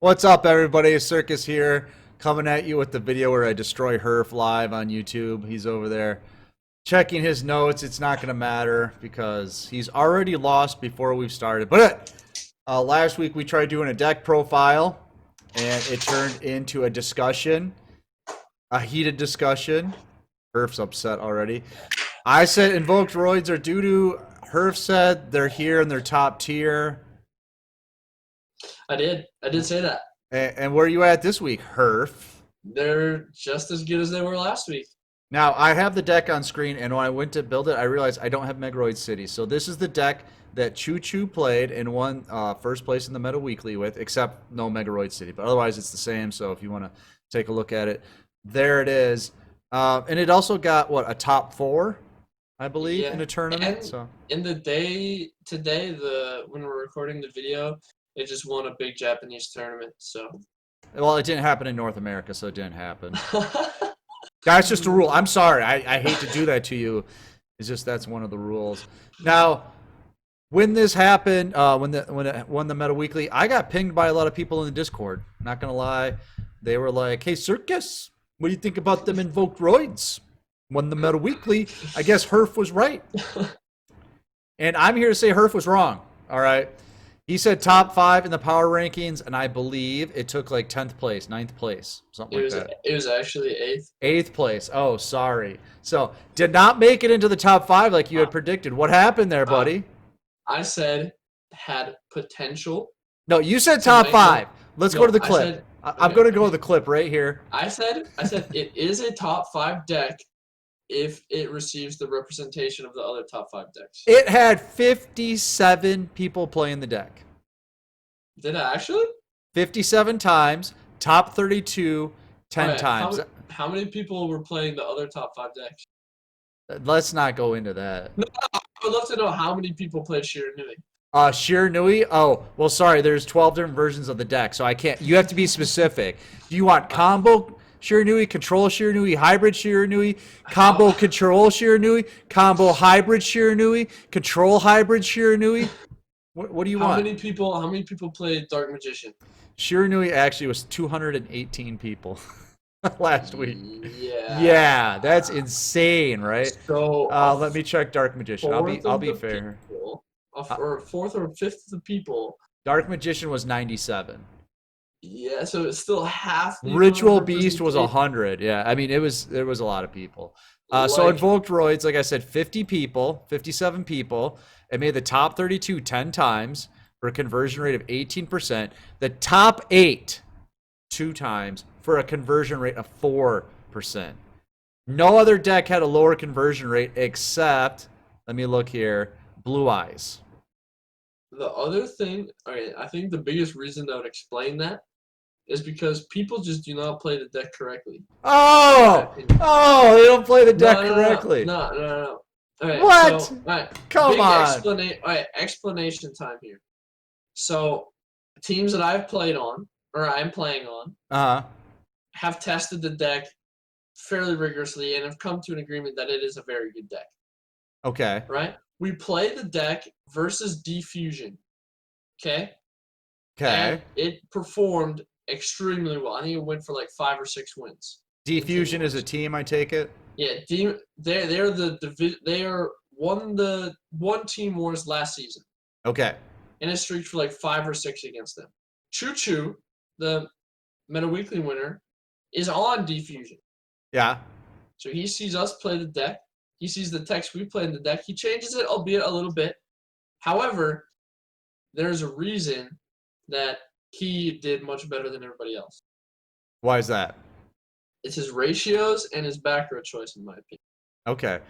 What's up, everybody? Circus here, coming at you with the video where I destroy Herf live on YouTube. He's over there checking his notes. It's not going to matter because he's already lost before we've started. But last week we tried doing a deck profile, and it turned into a discussion, a heated discussion. Herf's upset already. I said Invoked Roids are doo-doo. Herf said they're here in their top tier. I did say that. And where are you at this week, Herf? They're just as good as they were last week. Now, I have the deck on screen, and when I went to build it, I realized I don't have Megaroid City. So this is the deck that Choo Choo played and won first place in the Meta Weekly with, except no Megaroid City. But otherwise, it's the same, so if you want to take a look at it, there it is. And it also got, what, a top 4, I believe, in a tournament. And so in the day today, when we're recording the video, it just won a big Japanese tournament. So, well, it didn't happen in North America, so it didn't happen. That's just a rule. I'm sorry. I hate to do that to you. It's just that's one of the rules. Now, when this happened, when it won the Meta Weekly, I got pinged by a lot of people in the Discord. Not gonna lie, they were like, "Hey, Circus, what do you think about them Invoked Roids? Won the Meta Weekly. I guess Herf was right." And I'm here to say Herf was wrong. All right. He said top 5 in the power rankings, and I believe it took like 10th place, 9th place, something like that. It was actually 8th. 8th place. Oh, sorry. So, did not make it into the top 5 like you had predicted. What happened there, buddy? I said had potential. No, you said top 5. Let's go to the clip. I'm going to go to the clip right here. I said it is a top 5 deck if it receives the representation of the other top 5 decks. It had 57 people playing the deck. Did it actually? 57 times, top 32, 10 times. How many people were playing the other top 5 decks? Let's not go into that. No, I would love to know how many people played Shiranui. Shiranui? Oh, well, sorry. There's 12 different versions of the deck, so I can't. You have to be specific. Do you want combo Shiranui, control Shiranui, hybrid Shiranui, combo control Shiranui, combo hybrid Shiranui, control hybrid Shiranui? What do you want? How many people played Dark Magician? Shiranui actually was 218 people last week. Yeah. Yeah, that's insane, right? So let me check Dark Magician. I'll be fair. Or 4th or 5th of the people. Dark Magician was 97. Yeah, so it's still half. Ritual Beast was 100. Yeah, I mean there was a lot of people. So Invoked Roids, like I said, 50 people, 57 people. It made the top 32 10 times for a conversion rate of 18%. The top 8 2 times for a conversion rate of 4%. No other deck had a lower conversion rate except, let me look here, Blue Eyes. The other thing, I think the biggest reason that would explain that is because people just do not play the deck correctly. Oh, they don't play the deck correctly. No. All right, what? So, all right, come on. Explanation time here. So, teams that I've played on, or I'm playing on, have tested the deck fairly rigorously and have come to an agreement that it is a very good deck. Okay. Right? We play the deck versus Diffusion. Okay? Okay. And it performed extremely well. I think it went for like 5 or 6 wins. Diffusion is a team, I take it? Yeah, they won the one team wars last season. Okay. And it streaked for like 5 or 6 against them. Choo Choo, the Meta Weekly winner, is on Diffusion. Yeah. So he sees us play the deck. He sees the text we play in the deck. He changes it, albeit a little bit. However, there's a reason that he did much better than everybody else. Why is that? It's his ratios and his back row choice, in my opinion. Okay.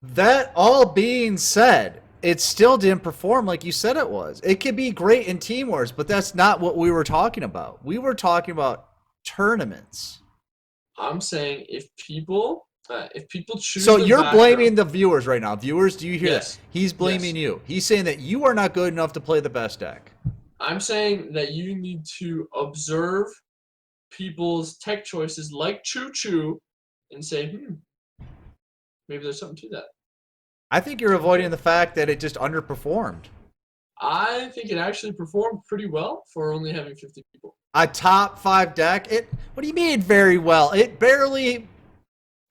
That all being said, it still didn't perform like you said it was. It could be great in Team Wars, but that's not what we were talking about. We were talking about tournaments. I'm saying if people choose. So you're blaming the viewers right now. Viewers, do you hear yes. that? He's blaming you. He's saying that you are not good enough to play the best deck. I'm saying that you need to observe people's tech choices like Choo Choo and say, maybe there's something to that. I think you're avoiding the fact that it just underperformed. I think it actually performed pretty well for only having 50 people. A top 5 deck? What do you mean very well? It barely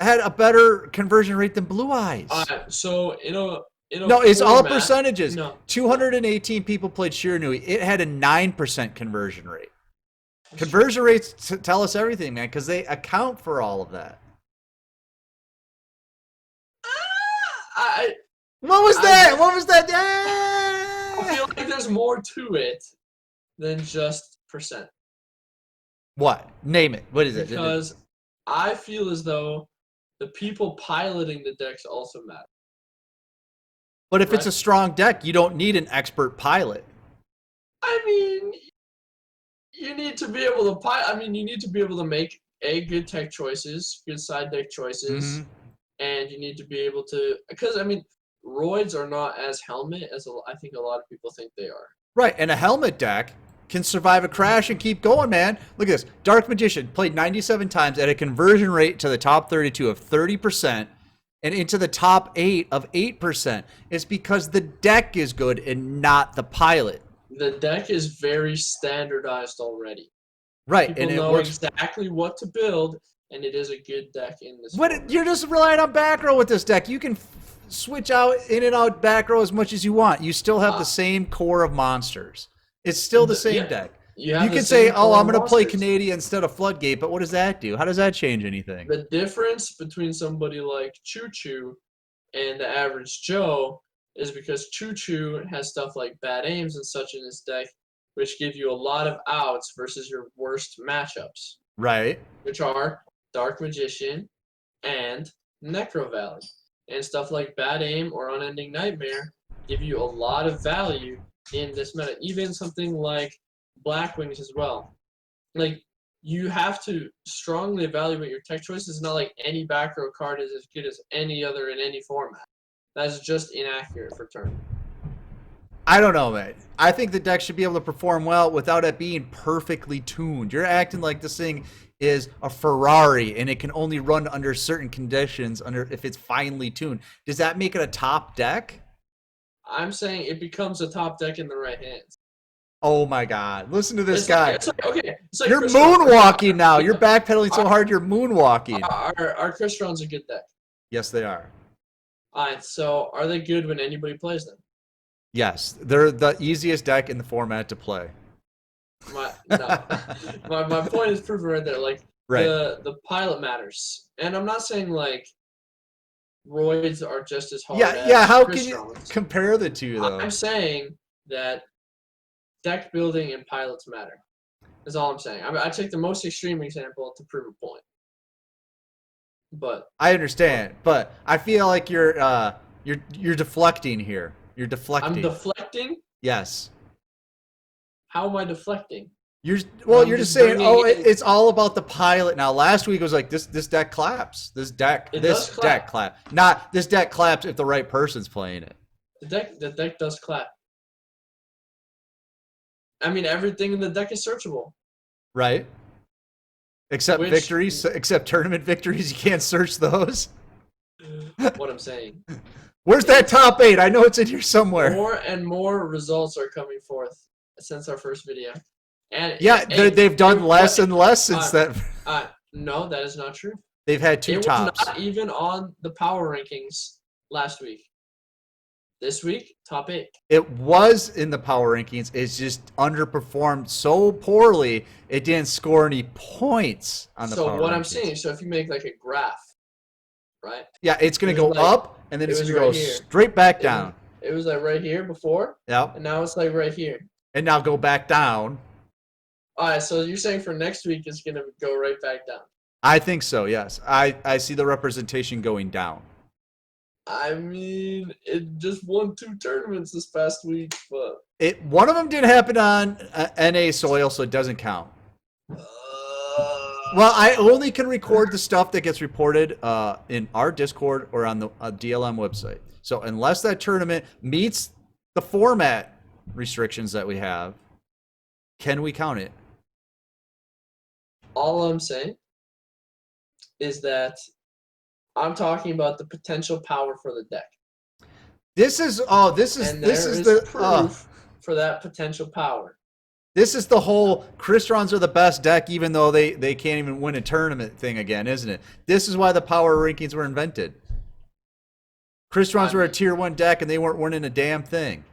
had a better conversion rate than Blue Eyes. So no, it's all percentages. No, 218 people played Shiranui. It had a 9% conversion rate. Conversion rates tell us everything, man, because they account for all of that. What was that? What was that? I feel like there's more to it than just percent. What? Name it. What is it? Because I feel as though the people piloting the decks also matter. But if it's a strong deck, you don't need an expert pilot. I mean, you need to be able to pilot. I mean, you need to be able to make good tech choices, good side deck choices, and you need to be able to. Because I mean, Roids are not as helmet as I think a lot of people think they are. Right, and a helmet deck can survive a crash and keep going, man. Look at this. Dark Magician played 97 times at a conversion rate to the top 32 of 30% and into the top 8 of 8%. It's because the deck is good and not the pilot. The deck is very standardized already. Right, people and it know works exactly what to build, and it is a good deck in this. But you're just relying on back row with this deck. You can switch out in and out back row as much as you want. You still have the same core of monsters. It's still the same deck. You can say, oh, I'm going to play Canadian instead of Floodgate, but what does that do? How does that change anything? The difference between somebody like Choo Choo and the average Joe is because Choo Choo has stuff like bad aims and such in his deck, which give you a lot of outs versus your worst matchups. Right. Which are Dark Magician and Necro Valley. And stuff like Bad Aim or Unending Nightmare give you a lot of value in this meta. Even something like Black Wings as well. Like, you have to strongly evaluate your tech choices. It's not like any back row card is as good as any other in any format. That's just inaccurate for turn. I don't know, man. I think the deck should be able to perform well without it being perfectly tuned. You're acting like this thing is a Ferrari and it can only run under certain conditions if it's finely tuned. Does that make it a top deck? I'm saying it becomes a top deck in the right hands. Oh my God. Listen to this guy. Okay. You're moonwalking now. You're backpedaling so hard you're moonwalking. Our Crystron's a good deck. Yes, they are. Alright, so are they good when anybody plays them? Yes. They're the easiest deck in the format to play. My point is proven right there. Like, the pilot matters. And I'm not saying, like, Roids are just as hard as how Crystron. can you compare the two, though? I'm saying that deck building and pilots matter. That's all I'm saying. I take the most extreme example to prove a point. But I understand, but I feel like you're deflecting here. You're deflecting. I'm deflecting? Yes. How am I deflecting? You're just saying, it's all about the pilot now. Last week it was like this deck claps. This deck claps. Not this deck claps if the right person's playing it. The deck does clap. I mean, everything in the deck is searchable. Right. Except victories, except tournament victories, you can't search those. What I'm saying. Where's that top 8? I know it's in here somewhere. More and more results are coming forth since our first video. And they've done less and less since that. No, that is not true. They've had two tops. It was not even on the power rankings last week. This week, top 8. It was in the power rankings. It's just underperformed so poorly, it didn't score any points on the power rankings. So what I'm saying, so if you make like a graph, right? Yeah, it's going to go up, and then it's going to go straight back down. It was like right here before. Yep. And now it's like right here. And now go back down. All right, so you're saying for next week it's going to go right back down? I think so, yes. I see the representation going down. I mean, it just won 2 tournaments this past week, but one of them didn't happen on NA soil, so it doesn't count. Well, I only can record the stuff that gets reported in our Discord or on the DLM website. So unless that tournament meets the format restrictions that we have, can we count it? All I'm saying is that I'm talking about the potential power for the deck. This is the proof for that potential power. This is the whole Crystons are the best deck, even though they can't even win a tournament thing again, isn't it? This is why the power rankings were invented. Crystons were a tier 1 deck, and they weren't winning a damn thing.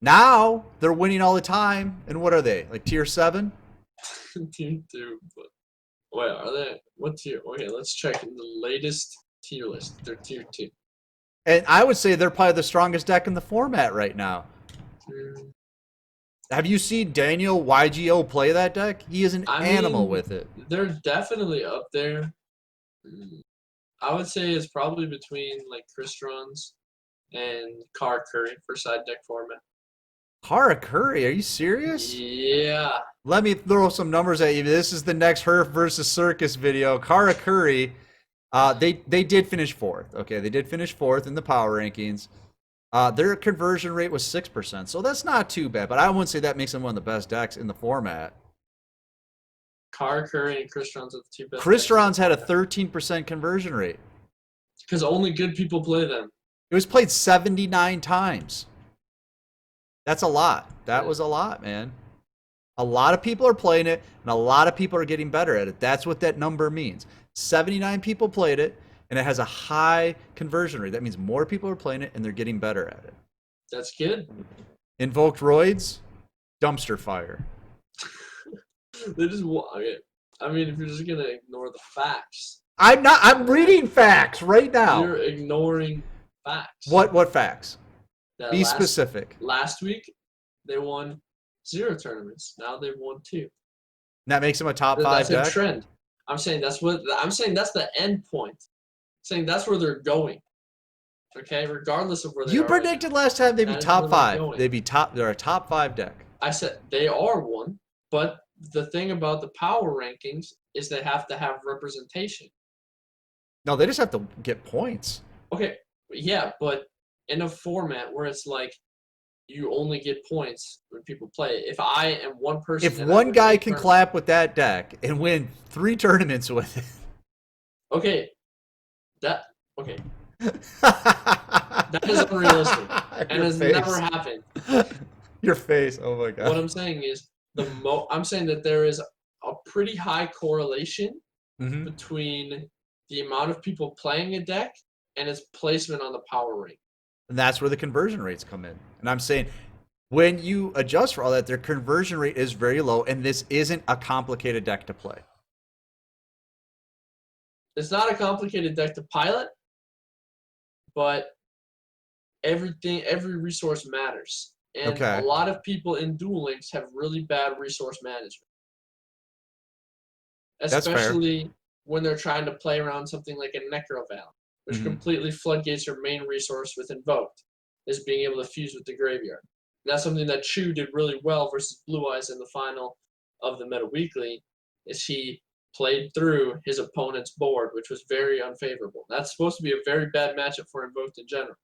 Now they're winning all the time, and what are they? Like tier 7? Tier 2. But wait, are they? What tier? Okay, let's check in the latest tier list. They're tier 2. And I would say they're probably the strongest deck in the format right now. Have you seen Daniel YGO play that deck? He is an animal with it. They're definitely up there. I would say it's probably between like Crystons and Kara Curry for side deck format. Kara Curry, are you serious? Yeah. Let me throw some numbers at you. This is the next Herf versus Circus video. Kara Curry, they did finish 4th. Okay, they did finish 4th in the power rankings. Their conversion rate was 6%, so that's not too bad. But I wouldn't say that makes them one of the best decks in the format. Kara Curry and Crystons are the 2 best. Crystons had a 13% conversion rate. Because only good people play them. It was played 79 times. That's a lot. That was a lot, man. A lot of people are playing it, and a lot of people are getting better at it. That's what that number means. 79 people played it, and it has a high conversion rate. That means more people are playing it, and they're getting better at it. That's good. Invoked Roids, dumpster fire. They just okay. I mean, if you're just gonna ignore the facts. I'm not. I'm reading facts right now. You're ignoring facts. What facts? That Be specific. Last week, they won 0 tournaments. Now they've won 2. That makes them a top 5 deck. That's a trend. I'm saying that's the end point. I'm saying that's where they're going. Okay, regardless of where they are. You predicted last time they'd be top 5. They'd be top. They're a top 5 deck. I said they are one, but the thing about the power rankings is they have to have representation. No, they just have to get points. Okay, yeah, but in a format where it's like you only get points when people play. If I am one person, if one guy can clap with that deck and win 3 tournaments with it, okay, that is unrealistic and has never happened. Your face, oh my god. What I'm saying is I'm saying that there is a pretty high correlation between the amount of people playing a deck and its placement on the power rank. And that's where the conversion rates come in. And I'm saying, when you adjust for all that, their conversion rate is very low, and this isn't a complicated deck to play. It's not a complicated deck to pilot, but every resource matters. And a lot of people in Duel Links have really bad resource management. Especially when they're trying to play around something like a Necroval, which completely floodgates your main resource with Invoked, is being able to fuse with the graveyard. And that's something that Chu did really well versus Blue Eyes in the final of the Meta Weekly, is he played through his opponent's board, which was very unfavorable. That's supposed to be a very bad matchup for Invoked in general.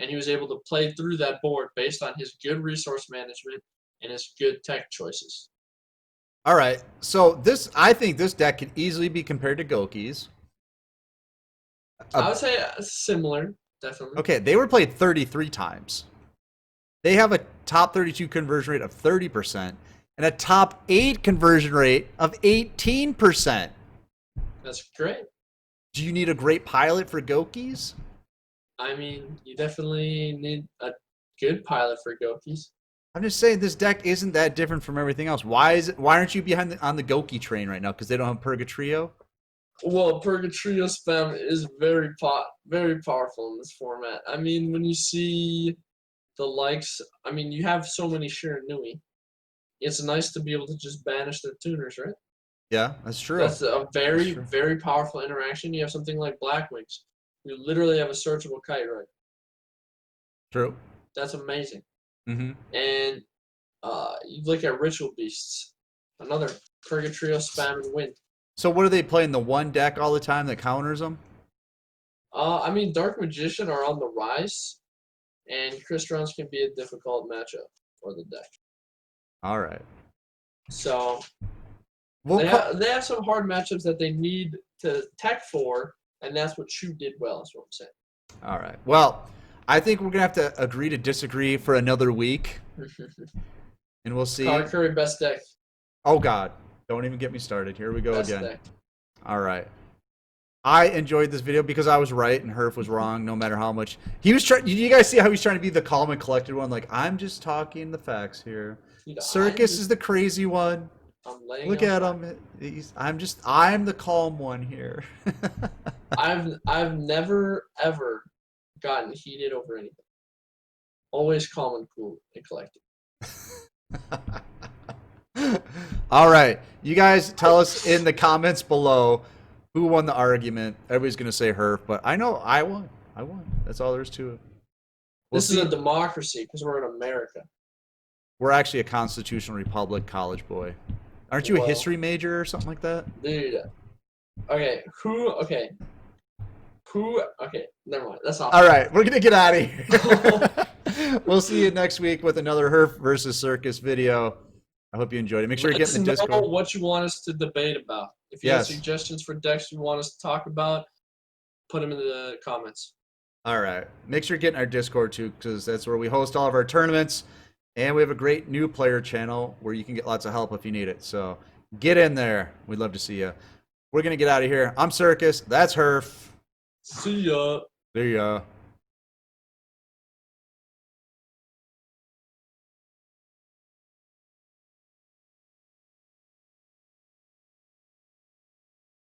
And he was able to play through that board based on his good resource management and his good tech choices. All right, so I think this deck can easily be compared to Goki's. I would say similar, definitely. Okay, they were played 33 times. They have a top 32 conversion rate of 30% and a top 8 conversion rate of 18%. That's great. Do you need a great pilot for Goki's? I mean, you definitely need a good pilot for Goki's. I'm just saying this deck isn't that different from everything else. Why aren't you behind on the Goki train right now? Because they don't have Purgatrio? Well, Purgatrio spam is very powerful in this format. I mean, when you see the likes, I mean, you have so many Shiranui. It's nice to be able to just banish their tuners, right? Yeah, that's true. That's a very powerful interaction. You have something like Blackwings. You literally have a searchable kite, right? True. That's amazing. Mm-hmm. And you look at Ritual Beasts, another Purgatrio spam and win. So what are they playing? The one deck all the time that counters them? I mean, Dark Magician are on the rise, and Crystons can be a difficult matchup for the deck. All right. So they have some hard matchups that they need to tech for, and that's what Chu did well, is what I'm saying. All right. Well, I think we're gonna have to agree to disagree for another week, and we'll see. Connor Curry, best deck. Oh God, don't even get me started. Here we go Best again. deck. All right. I enjoyed this video because I was right and Herf was wrong. No matter how much he was trying. You guys see how he's trying to be the calm and collected one? Like, I'm just talking the facts here. Circus is the crazy one. Look at him. I'm the calm one here. I've never ever gotten heated over anything. Always calm and cool and collected. All right, you guys tell us in the comments below who won the argument. Everybody's gonna say Herf, but I know I won. I won. That's all there is to it. This is a democracy because we're in America. We're actually a constitutional republic, college boy. Aren't you a history major or something like that? Dude. Okay. Okay. Never mind. That's all. All right, we're gonna get out of here. We'll see you next week with another Herf versus Circus video. I hope you enjoyed it. Make sure you get in the Discord. Let us know what you want us to debate about. If you have suggestions for decks you want us to talk about, put them in the comments. All right. Make sure you get in our Discord too, because that's where we host all of our tournaments. And we have a great new player channel where you can get lots of help if you need it. So get in there. We'd love to see you. We're going to get out of here. I'm Circus. That's Herf. See ya. See ya.